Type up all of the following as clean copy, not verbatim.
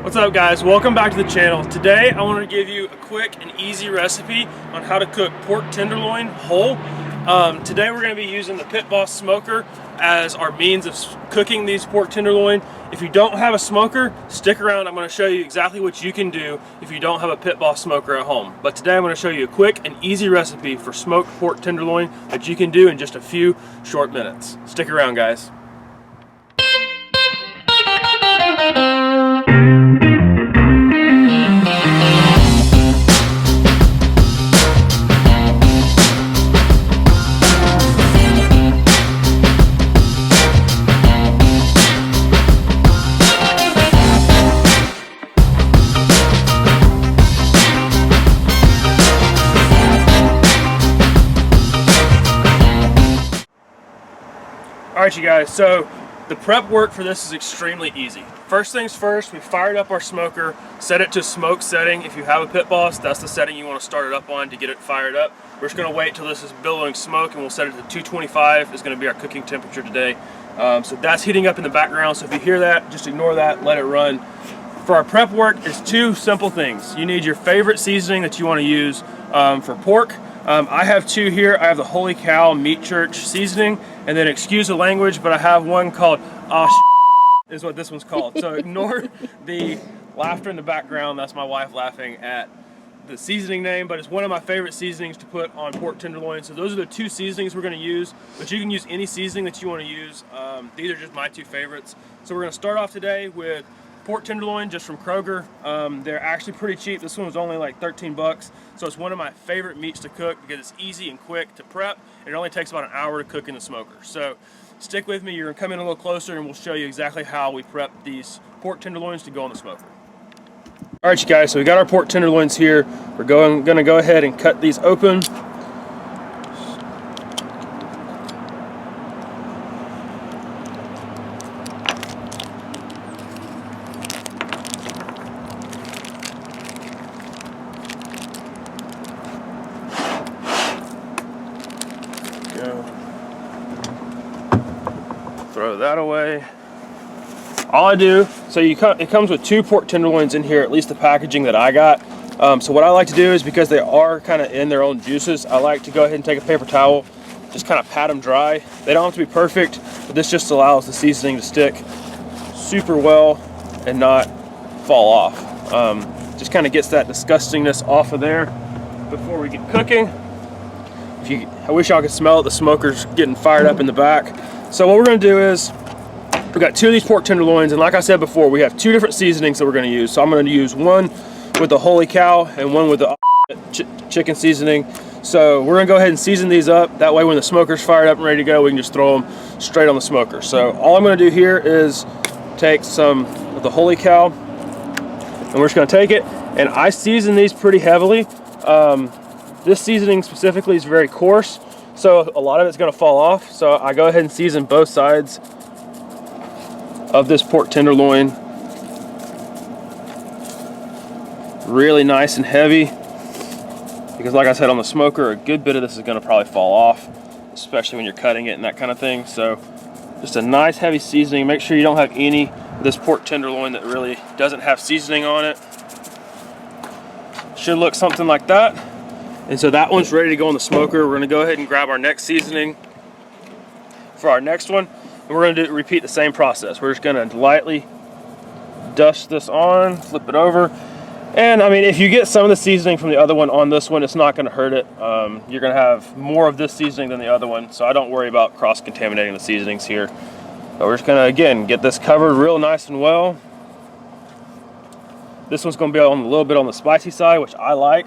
What's up, guys? Welcome back to the channel. Today I want to give you a quick and easy recipe on how to cook pork tenderloin whole. Today we're going to be using the Pit Boss smoker as our means of cooking these pork tenderloin. If you don't have a smoker, stick around. I'm going to show you exactly what you can do if you don't have a Pit Boss smoker at home. But today I'm going to show you a quick and easy recipe for smoked pork tenderloin that you can do in just a few short minutes. Stick around, guys. Alright, you guys, so the prep work for this is extremely easy. First things first, we fired up our smoker, set it to smoke setting. If you have a Pit Boss, that's the setting you want to start it up on to get it fired up. We're just going to wait till this is billowing smoke and we'll set it to 225 is going to be our cooking temperature today. So that's heating up in the background, so if you hear that, just ignore that, let it run. For our prep work, it's two simple things. You need your favorite seasoning that you want to use for pork. I have two here. I have the Holy Cow Meat Church seasoning, and then excuse the language, but I have one called is what this one's called. So ignore the laughter in the background. That's my wife laughing at the seasoning name, but it's one of my favorite seasonings to put on pork tenderloin. So those are the two seasonings we're going to use, but you can use any seasoning that you want to use. These are just my two favorites. So we're going to start off today with pork tenderloin just from Kroger. They're actually pretty cheap. This one was only like 13 bucks. So it's one of my favorite meats to cook because it's easy and quick to prep. And it only takes about an hour to cook in the smoker. So stick with me. You're gonna come in a little closer and we'll show you exactly how we prep these pork tenderloins to go on the smoker. All right, you guys, so we got our pork tenderloins here. We're gonna go ahead and cut these open. Throw that away. All I do, so it comes with two pork tenderloins in here, at least the packaging that I got. So what I like to do is, because they are kind of in their own juices, I like to go ahead and take a paper towel, just kind of pat them dry. They don't have to be perfect, but this just allows the seasoning to stick super well and not fall off. Just kind of gets that disgustingness off of there before we get cooking. I wish y'all could smell it. The smoker's getting fired up in the back. So what we're going to do is, we got two of these pork tenderloins, and like I said before, we have two different seasonings that we're going to use. So I'm going to use one with the Holy Cow and one with the chicken seasoning. So we're going to go ahead and season these up. That way when the smoker's fired up and ready to go, we can just throw them straight on the smoker. So all I'm going to do here is take some of the Holy Cow, and we're just going to take it, and I season these pretty heavily. This seasoning specifically is very coarse, so a lot of it's going to fall off. So I go ahead and season both sides of this pork tenderloin really nice and heavy, because like I said, on the smoker, a good bit of this is going to probably fall off, especially when you're cutting it and that kind of thing. So just a nice heavy seasoning. Make sure you don't have any of this pork tenderloin that really doesn't have seasoning on it. Should look something like that. And so that one's ready to go on the smoker. We're going to go ahead and grab our next seasoning for our next one. And we're going to repeat the same process. We're just going to lightly dust this on, flip it over. And I mean, if you get some of the seasoning from the other one on this one, it's not going to hurt it. You're going to have more of this seasoning than the other one. So I don't worry about cross-contaminating the seasonings here. But we're just going to, again, get this covered real nice and well. This one's going to be a little bit on the spicy side, which I like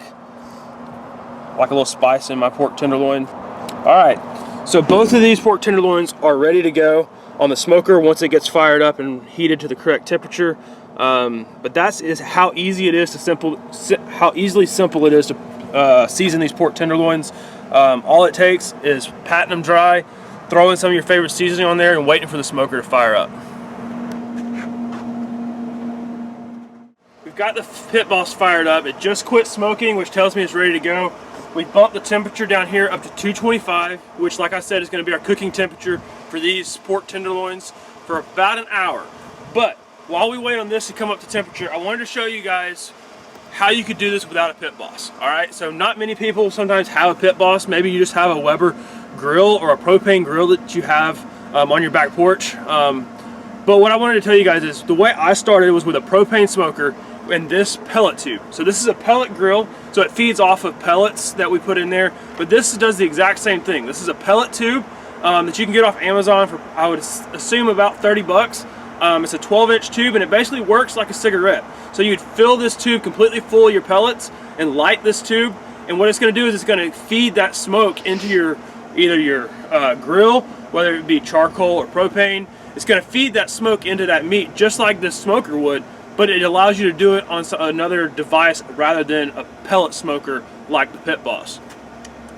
a little spice in my pork tenderloin. All right, so both of these pork tenderloins are ready to go on the smoker once it gets fired up and heated to the correct temperature. But that is how easy it is to how easily simple it is to season these pork tenderloins. All it takes is patting them dry, throwing some of your favorite seasoning on there, and waiting for the smoker to fire up. We've got the Pit Boss fired up. It just quit smoking, which tells me it's ready to go. We bumped the temperature down here up to 225, which, like I said, is going to be our cooking temperature for these pork tenderloins for about an hour. But while we wait on this to come up to temperature, I wanted to show you guys how you could do this without a pit boss. All right, so not many people sometimes have a pit boss. Maybe you just have a Weber grill or a propane grill that you have on your back porch. But what I wanted to tell you guys is the way I started was with a propane smoker and this pellet tube. So this is a pellet grill, so it feeds off of pellets that we put in there, but this does the exact same thing. This is a pellet tube that you can get off Amazon for, I would assume, about 30 bucks. It's a 12-inch tube, and it basically works like a cigarette. So you'd fill this tube completely full of your pellets and light this tube, and what it's going to do is it's going to feed that smoke into your either your grill, whether it be charcoal or propane. It's going to feed that smoke into that meat just like this smoker would, but it allows you to do it on another device rather than a pellet smoker like the Pit Boss.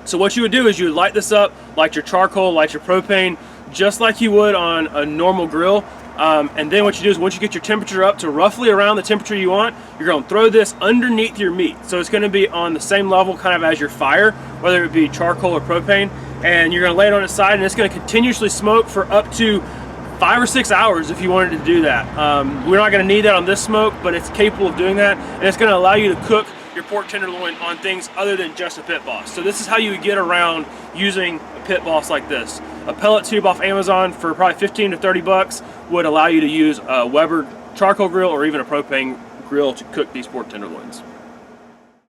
So what you would do is you would light this up, light your charcoal, light your propane, just like you would on a normal grill. And then what you do is once you get your temperature up to roughly around the temperature you want, you're going to throw this underneath your meat. So it's going to be on the same level kind of as your fire, whether it be charcoal or propane, and you're going to lay it on its side, and it's going to continuously smoke for up to 5 or 6 hours if you wanted to do that. We're not going to need that on this smoke, but it's capable of doing that, and it's going to allow you to cook your pork tenderloin on things other than just a Pit Boss. So this is how you would get around using a Pit Boss like this. A pellet tube off Amazon for probably 15 to 30 bucks would allow you to use a Weber charcoal grill or even a propane grill to cook these pork tenderloins.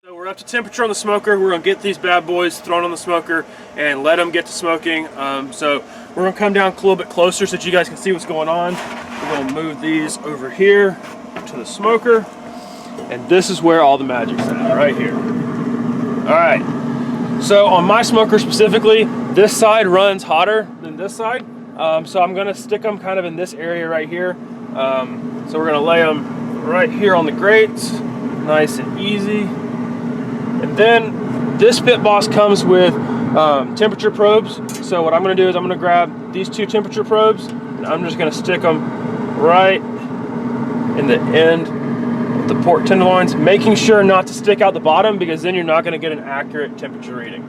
So we're up to temperature on the smoker. We're going to get these bad boys thrown on the smoker and let them get to smoking. So we're going to come down a little bit closer so that you guys can see what's going on. We're going to move these over here to the smoker. And this is where all the magic's at, right here. All right, so on my smoker specifically, this side runs hotter than this side. So I'm gonna stick them kind of in this area right here. So we're gonna lay them right here on the grates, nice and easy. And then this Pit Boss comes with temperature probes. So what I'm gonna do is I'm gonna grab these 2 temperature probes, and I'm just gonna stick them right in the end the pork tenderloins, making sure not to stick out the bottom because then you're not going to get an accurate temperature reading.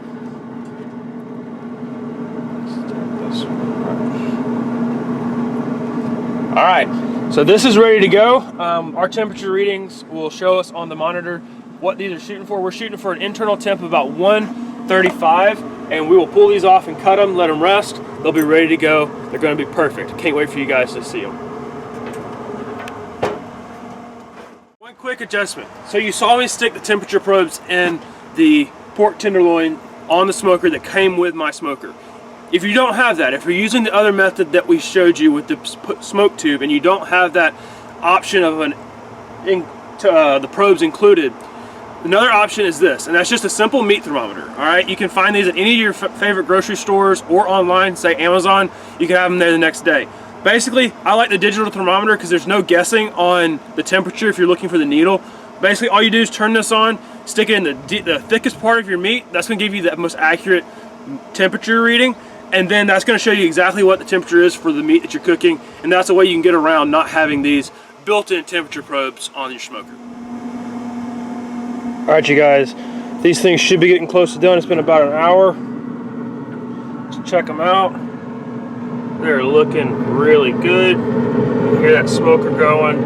Alright, so this is ready to go. Our temperature readings will show us on the monitor what these are shooting for. We're shooting for an internal temp of about 135, and we will pull these off and cut them, let them rest. They'll be ready to go. They're going to be perfect. Can't wait for you guys to see them. Quick adjustment. So you saw me stick the temperature probes in the pork tenderloin on the smoker that came with my smoker. If you don't have that, if you're using the other method that we showed you with the smoke tube and you don't have that option of the probes included, another option is this, and that's just a simple meat thermometer. All right, you can find these at any of your favorite grocery stores or online, say Amazon. You can have them there the next day. Basically, I like the digital thermometer because there's no guessing on the temperature if you're looking for the needle. Basically, all you do is turn this on, stick it in the thickest part of your meat. That's going to give you the most accurate temperature reading, and then that's going to show you exactly what the temperature is for the meat that you're cooking, and that's the way you can get around not having these built-in temperature probes on your smoker. All right, you guys, these things should be getting close to done. It's been about an hour. Let's check them out. They're looking really good. Hear that smoker going.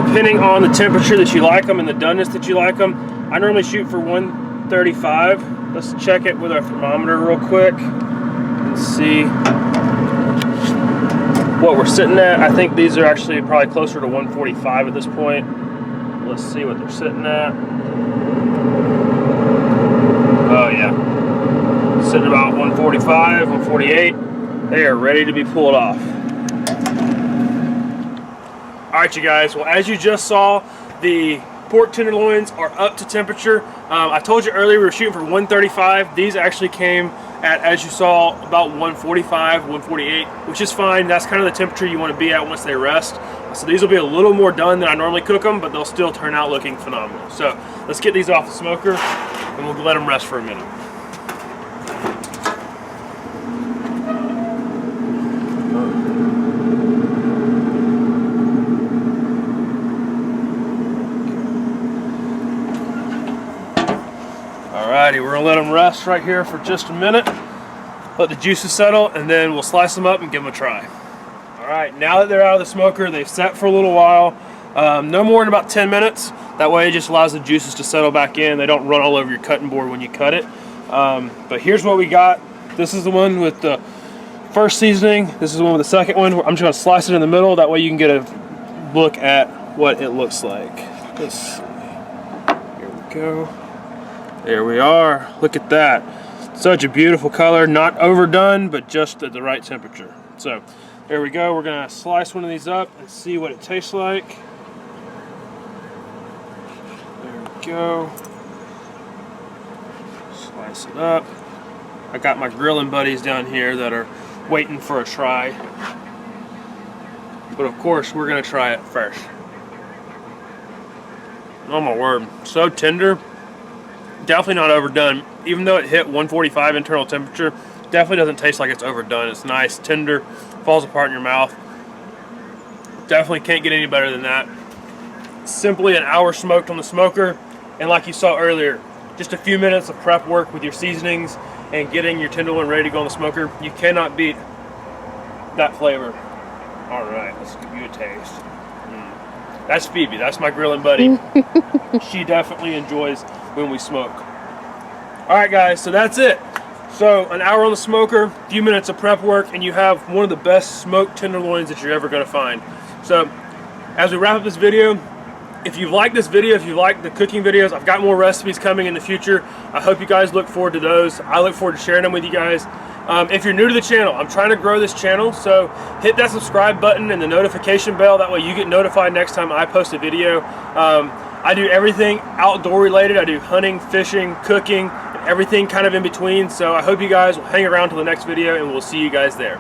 Depending on the temperature that you like them and the doneness that you like them, I normally shoot for 135. Let's check it with our thermometer real quick and see what we're sitting at. I think these are actually probably closer to 145 at this point. Let's see what they're sitting at. Oh yeah. Sitting about 145, 148. They are ready to be pulled off. Alright you guys, well as you just saw, the pork tenderloins are up to temperature. I told you earlier we were shooting for 135. These actually came at, as you saw, about 145, 148, which is fine. That's kind of the temperature you want to be at once they rest. So these will be a little more done than I normally cook them, but they'll still turn out looking phenomenal. So let's get these off the smoker and we'll let them rest for a minute. Alrighty, we're gonna let them rest right here for just a minute. Let the juices settle, and then we'll slice them up and give them a try. Alright, now that they're out of the smoker, they've set for a little while. No more than about 10 minutes. That way it just allows the juices to settle back in. They don't run all over your cutting board when you cut it. But here's what we got. This is the one with the first seasoning. This is the one with the second one. I'm just going to slice it in the middle. That way you can get a look at what it looks like. Let's see. Here we go. There we are. Look at that. Such a beautiful color. Not overdone, but just at the right temperature. So there we go. We're going to slice one of these up and see what it tastes like. There we go. Slice it up. I got my grilling buddies down here that are waiting for a try. But of course, we're going to try it first. Oh my word. So tender. Definitely not overdone. Even though it hit 145 internal temperature, definitely doesn't taste like it's overdone. It's nice, tender, falls apart in your mouth. Definitely can't get any better than that. Simply an hour smoked on the smoker, and like you saw earlier, just a few minutes of prep work with your seasonings and getting your tenderloin ready to go on the smoker. You cannot beat that flavor. All right, let's give you a taste. That's Phoebe, that's my grilling buddy. She definitely enjoys when we smoke. All right guys, so that's it. So an hour on the smoker, a few minutes of prep work, and you have one of the best smoked tenderloins that you're ever gonna find. So as we wrap up this video, if you like this video, if you like the cooking videos, I've got more recipes coming in the future. I hope you guys look forward to those. I look forward to sharing them with you guys. If you're new to the channel, I'm trying to grow this channel, so hit that subscribe button and the notification bell. That way you get notified next time I post a video. I do everything outdoor related. I do hunting, fishing, cooking, everything kind of in between. So I hope you guys will hang around till the next video, and we'll see you guys there.